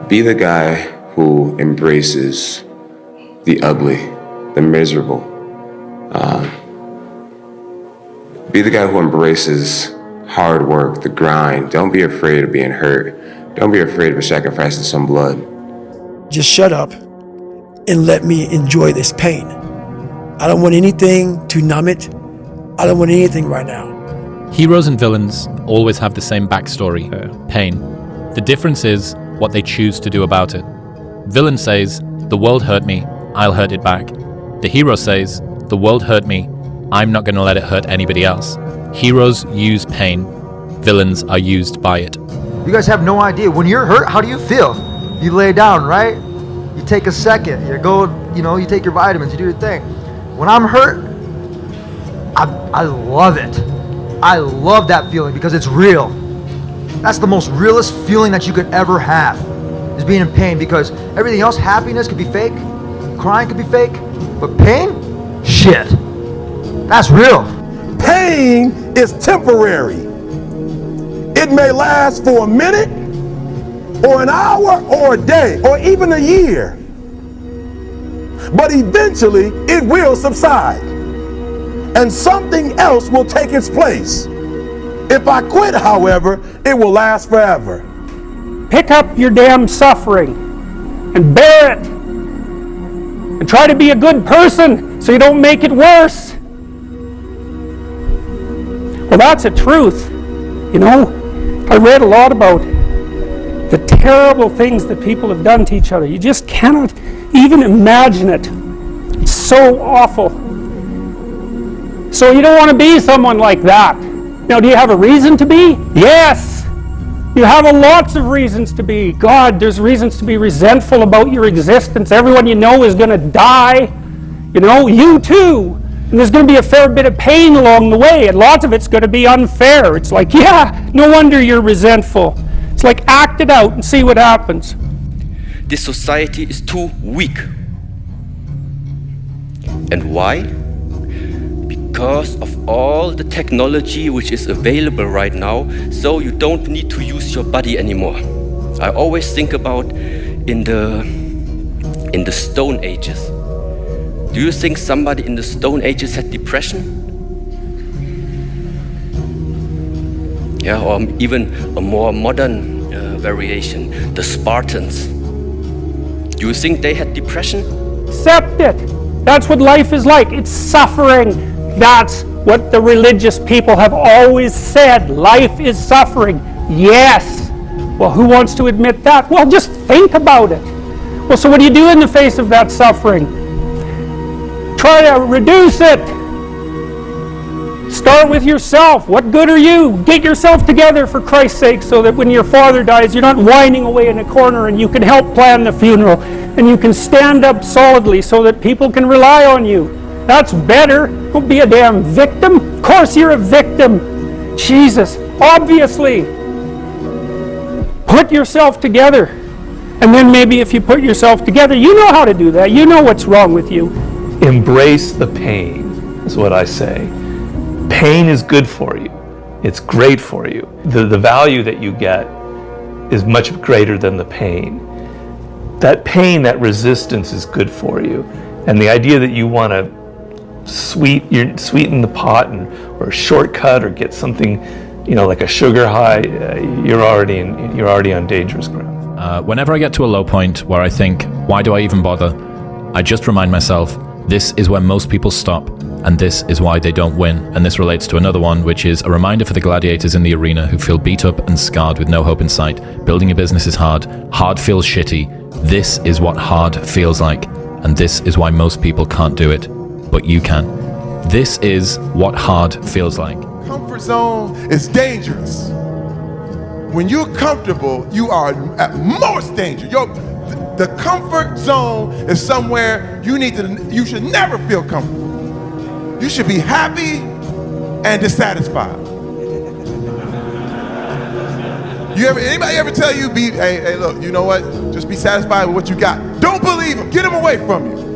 Be the guy who embraces the ugly, the miserable. Be the guy who embraces hard work, the grind. Don't be afraid of being hurt. Don't be afraid of sacrificing some blood. Just shut up and let me enjoy this pain. I don't want anything to numb it. I don't want anything right now. Heroes and villains always have the same backstory, pain. The difference is what they choose to do about it. Villain says, the world hurt me, I'll hurt it back. The hero says, the world hurt me, I'm not gonna let it hurt anybody else. Heroes use pain, villains are used by it. You guys have no idea. When you're hurt, how do you feel? You lay down, right? You take a second, you take your vitamins, you do your thing. When I'm hurt, I love it. I love that feeling because it's real. That's the most realest feeling that you could ever have, is being in pain, because everything else, happiness could be fake, crying could be fake, but pain, shit, that's real. Pain is temporary. It may last for a minute, or an hour, or a day, or even a year. But eventually, it will subside, and something else will take its place. If I quit, however, it will last forever. Pick up your damn suffering and bear it. And try to be a good person so you don't make it worse. Well, that's a truth. I read a lot about the terrible things that people have done to each other. You just cannot even imagine it. It's so awful. So you don't want to be someone like that. Now, do you have a reason to be? Yes! You have lots of reasons to be. God, there's reasons to be resentful about your existence. Everyone you know is going to die. You too. And there's going to be a fair bit of pain along the way, and lots of it's going to be unfair. It's like, yeah, no wonder you're resentful. It's like, act it out and see what happens. This society is too weak. And why? Because of all the technology which is available right now, so you don't need to use your body anymore. I always think about in the Stone Ages. Do you think somebody in the Stone Ages had depression? Yeah, or even a more modern variation, the Spartans. Do you think they had depression? Accept it. That's what life is like. It's suffering. That's what the religious people have always said. Life is suffering. Yes. Well, who wants to admit that? Well, just think about it. Well, so what do you do in the face of that suffering? Try to reduce it. Start with yourself. What good are you? Get yourself together, for Christ's sake, so that when your father dies, you're not whining away in a corner, and you can help plan the funeral, and you can stand up solidly so that people can rely on you. That's better. Don't be a damn victim. Of course you're a victim. Jesus, obviously. Put yourself together. And then maybe if you put yourself together, you know how to do that. You know what's wrong with you. Embrace the pain, is what I say. Pain is good for you. It's great for you. The value that you get is much greater than the pain. That pain, that resistance is good for you. And the idea that you want to sweeten the pot or shortcut or get something, like a sugar high, you're already on dangerous ground. Whenever I get to a low point where I think, why do I even bother? I just remind myself, this is where most people stop, and this is why they don't win. And this relates to another one, which is a reminder for the gladiators in the arena who feel beat up and scarred with no hope in sight. Building a business is hard. Hard feels shitty. This is what hard feels like. And this is why most people can't do it. But you can. This is what hard feels like. Comfort zone is dangerous. When you're comfortable, you are at most danger. The comfort zone is somewhere you should never feel comfortable. You should be happy and dissatisfied. Anybody ever tell you, hey, look, you know what? Just be satisfied with what you got. Don't believe them. Get them away from you.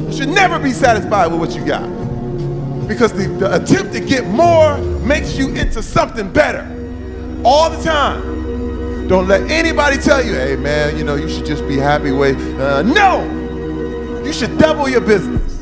You should never be satisfied with what you got. Because the attempt to get more makes you into something better all the time. Don't let anybody tell you, hey man, you know, you should just be happy way. No! You should double your business.